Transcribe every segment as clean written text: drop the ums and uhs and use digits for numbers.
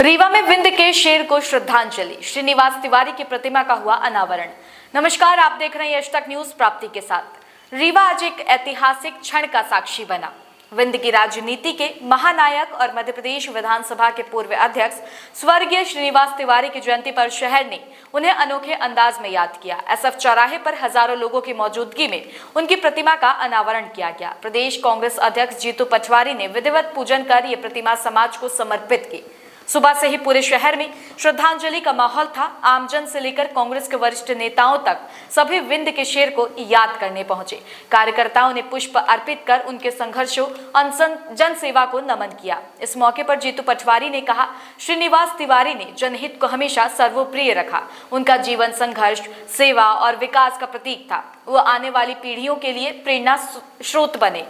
रीवा में विंध्य के शेर को श्रद्धांजलि, श्रीनिवास तिवारी की प्रतिमा का हुआ अनावरण। नमस्कार, आप देख रहे हैं आज तक न्यूज प्राप्ति के साथ। रीवा आज एक ऐतिहासिक क्षण का साक्षी बना। विंध्य की राजनीति के महानायक और मध्य प्रदेश विधानसभा के पूर्व अध्यक्ष स्वर्गीय श्रीनिवास तिवारी की जयंती पर शहर ने उन्हें अनोखे अंदाज में याद किया। एसएफ चौराहे पर हजारों लोगों की मौजूदगी में उनकी प्रतिमा का अनावरण किया गया। प्रदेश कांग्रेस अध्यक्ष जीतू पटवारी ने विधिवत पूजन कर ये प्रतिमा समाज को समर्पित की। सुबह से ही पूरे शहर में श्रद्धांजलि का माहौल था। आमजन से लेकर कांग्रेस के वरिष्ठ नेताओं तक सभी विंध्य के शेर को याद करने पहुंचे। कार्यकर्ताओं ने पुष्प अर्पित कर उनके संघर्षों और जन सेवा को नमन किया। इस मौके पर जीतू पटवारी ने कहा, श्रीनिवास तिवारी ने जनहित को हमेशा सर्वोप्रिय रखा। उनका जीवन संघर्ष, सेवा और विकास का प्रतीक था। वो आने वाली पीढ़ियों के लिए प्रेरणा स्रोत बने।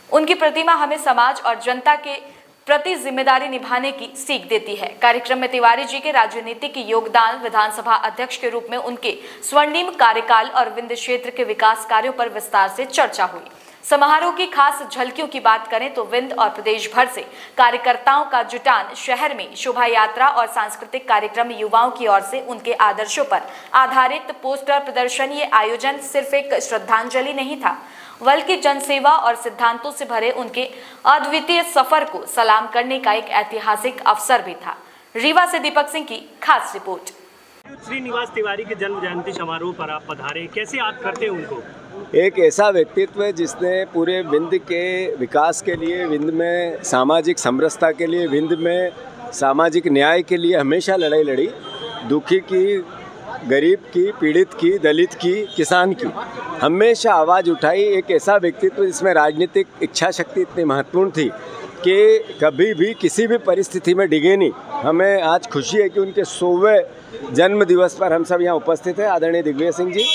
उनकी प्रतिमा हमें समाज और जनता के प्रति जिम्मेदारी निभाने की सीख देती है। कार्यक्रम में तिवारी जी के राजनीतिक योगदान, विधानसभा अध्यक्ष के रूप में उनके स्वर्णिम कार्यकाल और विंध्य क्षेत्र के विकास कार्यों पर विस्तार से चर्चा हुई। समारोह की खास झलकियों की बात करें तो विंध्य और प्रदेश भर से कार्यकर्ताओं का जुटान शहर में शोभा यात्रा और सांस्कृतिक कार्यक्रम, युवाओं की ओर से उनके आदर्शों पर आधारित पोस्टर प्रदर्शन। ये आयोजन सिर्फ एक श्रद्धांजलि नहीं था, बल्कि जनसेवा और सिद्धांतों से भरे उनके अद्वितीय सफर को सलाम करने का एक ऐतिहासिक अवसर भी था। रीवा से दीपक सिंह की खास रिपोर्ट। श्रीनिवास तिवारी के जन्म जयंती समारोह पर आप पधारे, कैसे याद करते हैं उनको? एक ऐसा व्यक्तित्व है जिसने पूरे विंध्य के विकास के लिए, विंध्य में सामाजिक समरसता के लिए, विंध्य में सामाजिक न्याय के लिए हमेशा लड़ाई लड़ी। दुखी की, गरीब की, पीड़ित की, दलित की, किसान की हमेशा आवाज़ उठाई। एक ऐसा व्यक्तित्व जिसमें राजनीतिक इच्छा शक्ति इतनी महत्वपूर्ण थी कि कभी भी किसी भी परिस्थिति में डिगे नहीं। हमें आज खुशी है कि उनके 100वें जन्म दिवस पर हम सब यहाँ उपस्थित हैं। आदरणीय दिग्विजय सिंह जी,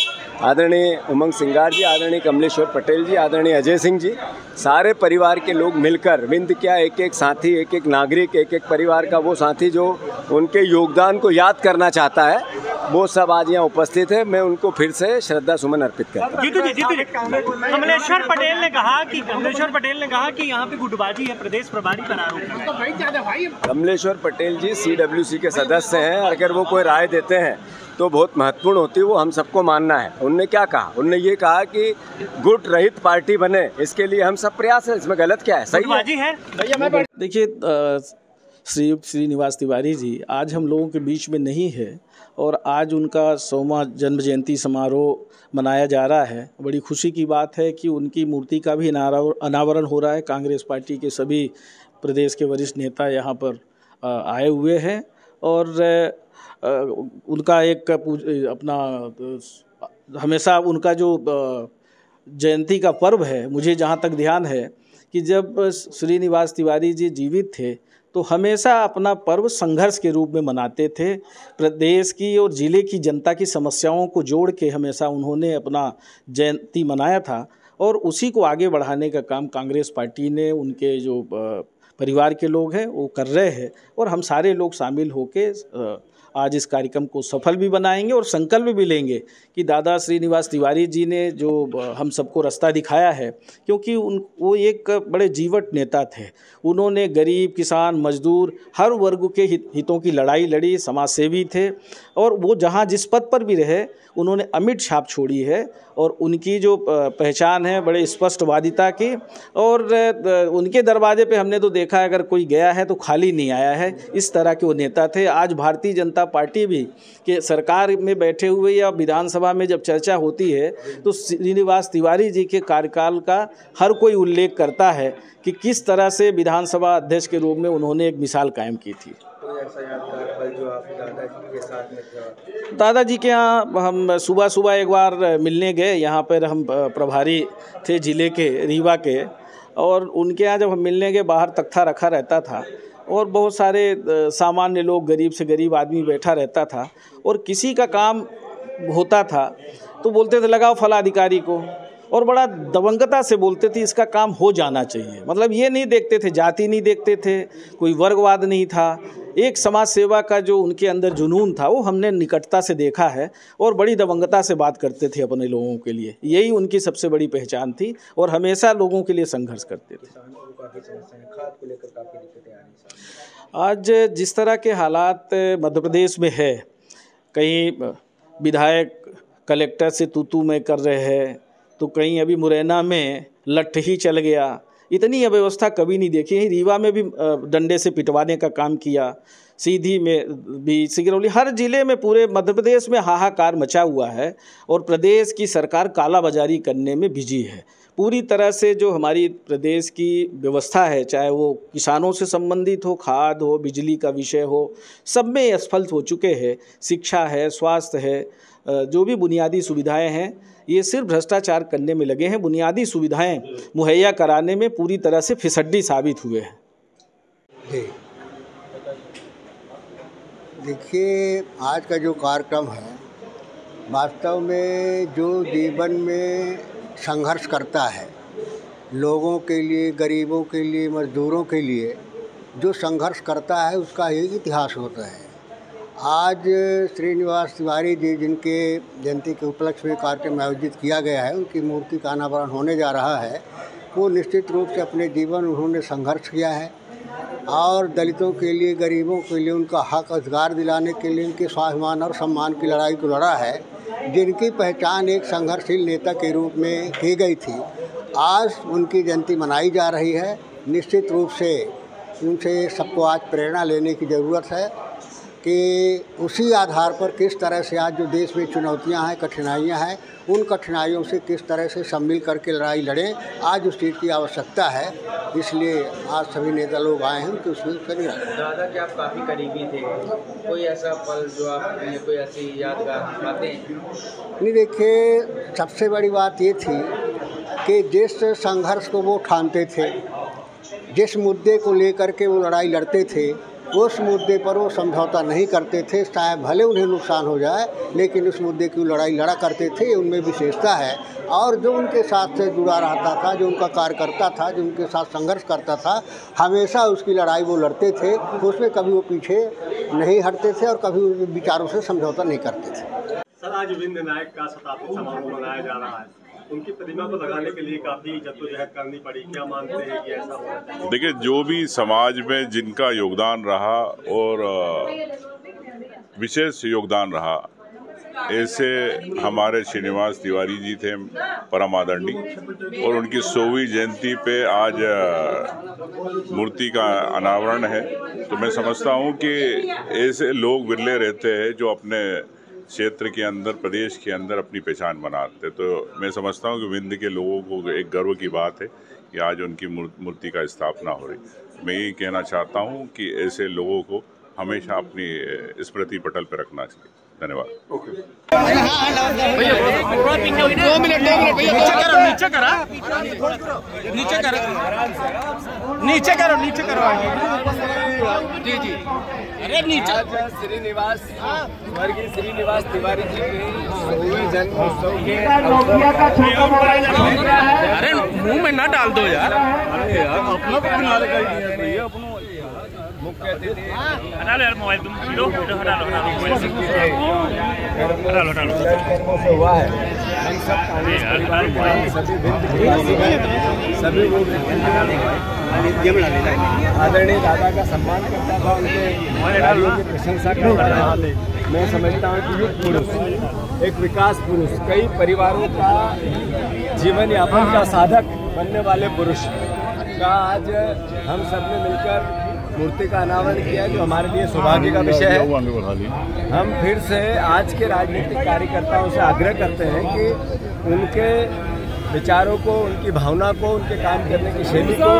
आदरणीय उमंग सिंगार जी, आदरणीय कमलेश्वर पटेल जी, आदरणीय अजय सिंह जी, सारे परिवार के लोग मिलकर विंध्य क्या एक एक साथी, एक एक नागरिक, एक एक परिवार का वो साथी जो उनके योगदान को याद करना चाहता है, वो सब आज यहाँ उपस्थित है। मैं उनको फिर से श्रद्धा सुमन अर्पित करता हूँ। जीतू जी, कमलेश्वर पटेल ने कहा कि यहाँ पे गुटबाजी है, प्रदेश प्रभारी पर आरोप। कमलेश्वर पटेल जी CWC के सदस्य हैं। अगर वो कोई राय देते हैं तो बहुत महत्वपूर्ण होती है, वो हम सबको मानना है। उनने क्या कहा? उनने ये कहा कि गुट रहित पार्टी बने, इसके लिए हम सब प्रयास है। इसमें गलत क्या है? सही है। देखिए, श्रीनिवास तिवारी जी आज हम लोगों के बीच में नहीं है और आज उनका 100वां जन्म जयंती समारोह मनाया जा रहा है। बड़ी खुशी की बात है कि उनकी मूर्ति का भी अनावरण हो रहा है। कांग्रेस पार्टी के सभी प्रदेश के वरिष्ठ नेता यहाँ पर आए हुए हैं और उनका एक अपना हमेशा उनका जो जयंती का पर्व है, मुझे जहाँ तक ध्यान है कि जब श्रीनिवास तिवारी जी जीवित थे तो हमेशा अपना पर्व संघर्ष के रूप में मनाते थे। प्रदेश की और ज़िले की जनता की समस्याओं को जोड़ के हमेशा उन्होंने अपना जयंती मनाया था और उसी को आगे बढ़ाने का काम कांग्रेस पार्टी ने, उनके जो परिवार के लोग हैं वो कर रहे हैं और हम सारे लोग शामिल होके आज इस कार्यक्रम को सफल भी बनाएंगे और संकल्प भी लेंगे कि दादा श्रीनिवास तिवारी जी ने जो हम सबको रास्ता दिखाया है, क्योंकि वो एक बड़े जीवट नेता थे। उन्होंने गरीब, किसान, मजदूर हर वर्ग के हितों की लड़ाई लड़ी, समाजसेवी थे और वो जहाँ जिस पद पर भी रहे उन्होंने अमिट छाप छोड़ी है और उनकी जो पहचान है बड़े स्पष्टवादिता की। और उनके दरवाजे पे हमने तो देखा है, अगर कोई गया है तो खाली नहीं आया है। इस तरह के वो नेता थे। आज भारतीय जनता पार्टी भी कि सरकार में बैठे हुए या विधानसभा में जब चर्चा होती है तो श्रीनिवास तिवारी जी के कार्यकाल का हर कोई उल्लेख करता है कि किस तरह से विधानसभा अध्यक्ष के रूप में उन्होंने एक मिसाल कायम की थी। दादाजी के यहाँ हम सुबह एक बार मिलने गए। यहाँ पर हम प्रभारी थे ज़िले के, रीवा के, और उनके यहाँ जब हम मिलने गए बाहर तख्ता रखा रहता था और बहुत सारे सामान्य लोग, गरीब से गरीब आदमी बैठा रहता था और किसी का काम होता था तो बोलते थे लगाओ फला अधिकारी को, और बड़ा दबंगता से बोलते थे इसका काम हो जाना चाहिए। मतलब ये नहीं देखते थे, जाति नहीं देखते थे, कोई वर्गवाद नहीं था। एक समाज सेवा का जो उनके अंदर जुनून था वो हमने निकटता से देखा है और बड़ी दबंगता से बात करते थे अपने लोगों के लिए। यही उनकी सबसे बड़ी पहचान थी और हमेशा लोगों के लिए संघर्ष करते थे। आज जिस तरह के हालात मध्य प्रदेश में है, कहीं विधायक कलेक्टर से तू मैं कर रहे हैं, तो कहीं अभी मुरैना में लठ ही चल गया। इतनी अव्यवस्था कभी नहीं देखी है। रीवा में भी डंडे से पिटवाने का काम किया, सीधी में भी, सिंगरौली, हर जिले में पूरे मध्य प्रदेश में हाहाकार मचा हुआ है और प्रदेश की सरकार कालाबाजारी करने में बिजी है। पूरी तरह से जो हमारी प्रदेश की व्यवस्था है, चाहे वो किसानों से संबंधित हो, खाद हो, बिजली का विषय हो, सब में असफल हो चुके हैं। शिक्षा है, स्वास्थ्य है, जो भी बुनियादी सुविधाएं हैं, ये सिर्फ भ्रष्टाचार करने में लगे हैं। बुनियादी सुविधाएं मुहैया कराने में पूरी तरह से फिसड्डी साबित हुए हैं। देखिए, आज का जो कार्यक्रम है, वास्तव में जो जीवन में संघर्ष करता है, लोगों के लिए, गरीबों के लिए, मजदूरों के लिए जो संघर्ष करता है, उसका एक इतिहास होता है। आज श्रीनिवास तिवारी जी, जिनके जयंती के उपलक्ष्य में कार्यक्रम आयोजित किया गया है, उनकी मूर्ति का अनावरण होने जा रहा है। वो निश्चित रूप से अपने जीवन उन्होंने संघर्ष किया है और दलितों के लिए, गरीबों के लिए उनका हक अधिकार दिलाने के लिए उनके स्वाभिमान और सम्मान की लड़ाई को लड़ा है, जिनकी पहचान एक संघर्षशील नेता के रूप में की गई थी। आज उनकी जयंती मनाई जा रही है। निश्चित रूप से उनसे सबको आज प्रेरणा लेने की ज़रूरत है कि उसी आधार पर किस तरह से आज जो देश में चुनौतियां हैं, कठिनाइयां हैं, उन कठिनाइयों से किस तरह से सम्मिल करके लड़ाई लड़ें, आज उस चीज़ की आवश्यकता है। इसलिए आज सभी नेता लोग आए हैं कि उसमें करी दादा के आप काफ़ी करीबी थे, कोई ऐसा पल जो आपने कोई ऐसी यादगार बातें? नहीं, देखिए, सबसे बड़ी बात ये थी कि जिस संघर्ष को वो ठानते थे, जिस मुद्दे को लेकर के वो लड़ाई लड़ते थे, उस मुद्दे पर वो समझौता नहीं करते थे। चाहे भले उन्हें नुकसान हो जाए, लेकिन उस मुद्दे की लड़ाई लड़ा करते थे। उनमें विशेषता है। और जो उनके साथ से जुड़ा रहता था, जो उनका कार्यकर्ता था, जो उनके साथ संघर्ष करता था, हमेशा उसकी लड़ाई वो लड़ते थे। उसमें कभी वो पीछे नहीं हटते थे और कभी उनके विचारों से समझौता नहीं करते थे। सर, आज विंद नायक का शताब्दी समारोह मनाया जा रहा है। उनकी प्रतिमा को लगाने के लिए काफ़ी जद्दोजहद करनी पड़ी, क्या मानते हैं कि ऐसा होना चाहिए? देखिए, जो भी समाज में जिनका योगदान रहा और विशेष योगदान रहा, ऐसे हमारे श्रीनिवास तिवारी जी थे, परम आदरणीय, और उनकी 100वीं जयंती पे आज मूर्ति का अनावरण है। तो मैं समझता हूँ कि ऐसे लोग विरले रहते हैं जो अपने क्षेत्र के अंदर, प्रदेश के अंदर अपनी पहचान बनाते। तो मैं समझता हूँ कि विंध्य के लोगों को एक गर्व की बात है कि आज उनकी मूर्ति का स्थापना हो रही। मैं ये कहना चाहता हूँ कि ऐसे लोगों को हमेशा अपनी स्मृति पटल पर रखना चाहिए। धन्यवाद। नीचे करो जी जी। अरे नीचे। श्रीनिवास, स्वर्गीय श्रीनिवास तिवारी जी के 100वें जन्मोत्सव के अरे मुंह में ना डाल दो यार। अरे यार, अपना भैया, अपना मुख्य अतिथि हटा लो यार, मोबाइल तुम वीडियो हटा लो मोबाइल से, हटा लो हुआ है। हम सब सभी आदरणीय दादा का सम्मान करता था, उनके कार्यों की प्रशंसा करता था। मैं समझता हूँ कि युग पुरुष, एक विकास पुरुष, कई परिवारों का जीवन यापन का साधक बनने वाले पुरुष का आज हम सब ने मिलकर मूर्ति का अनावरण किया, जो हमारे लिए सौभाग्य का विषय है। हम फिर से आज के राजनीतिक कार्यकर्ताओं से आग्रह करते हैं कि उनके विचारों को, उनकी भावना को, उनके काम करने की शैली को,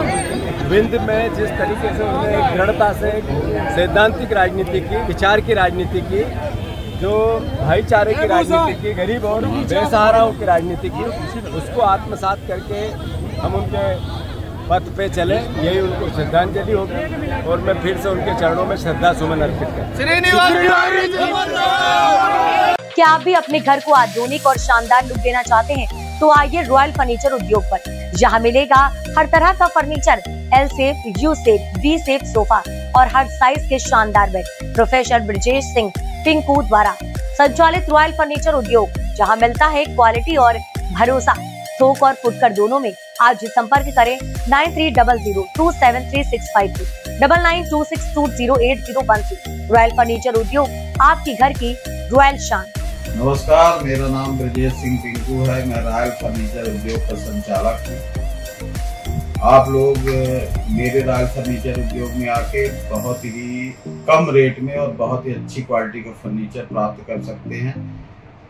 विंध्य में जिस तरीके से उन्होंने दृढ़ता से सैद्धांतिक राजनीति की, विचार की राजनीति की, जो भाईचारे की राजनीति की, गरीब और बेसहाराओं की राजनीति की, उसको आत्मसात करके हम उनके पथ पे चले, यही उनको श्रद्धांजलि होगी। और मैं फिर से उनके चरणों में श्रद्धा सुमन अर्पित करता हूं। क्या आप भी अपने घर को आधुनिक और शानदार लुक देना चाहते हैं? तो आइए रॉयल फर्नीचर उद्योग पर। यहाँ मिलेगा हर तरह का furniture, L shape, U shape, V shape sofa और हर साइज के शानदार बेड। प्रोफेसर ब्रजेश सिंह टिंकू द्वारा संचालित रॉयल फर्नीचर उद्योग, जहाँ मिलता है क्वालिटी और भरोसा। थोक और फुटकर दोनों में। आज संपर्क करें 9300273652 9926208013। रॉयल फर्नीचर उद्योग, आपकी घर की रॉयल शान। नमस्कार, मेरा नाम ब्रजेश सिंह पिंकू है। मैं रॉयल फर्नीचर उद्योग का संचालक हूँ। आप लोग मेरे रॉयल फर्नीचर उद्योग में आके बहुत ही कम रेट में और बहुत ही अच्छी क्वालिटी का फर्नीचर प्राप्त कर सकते हैं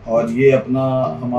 और ये अपना हमारा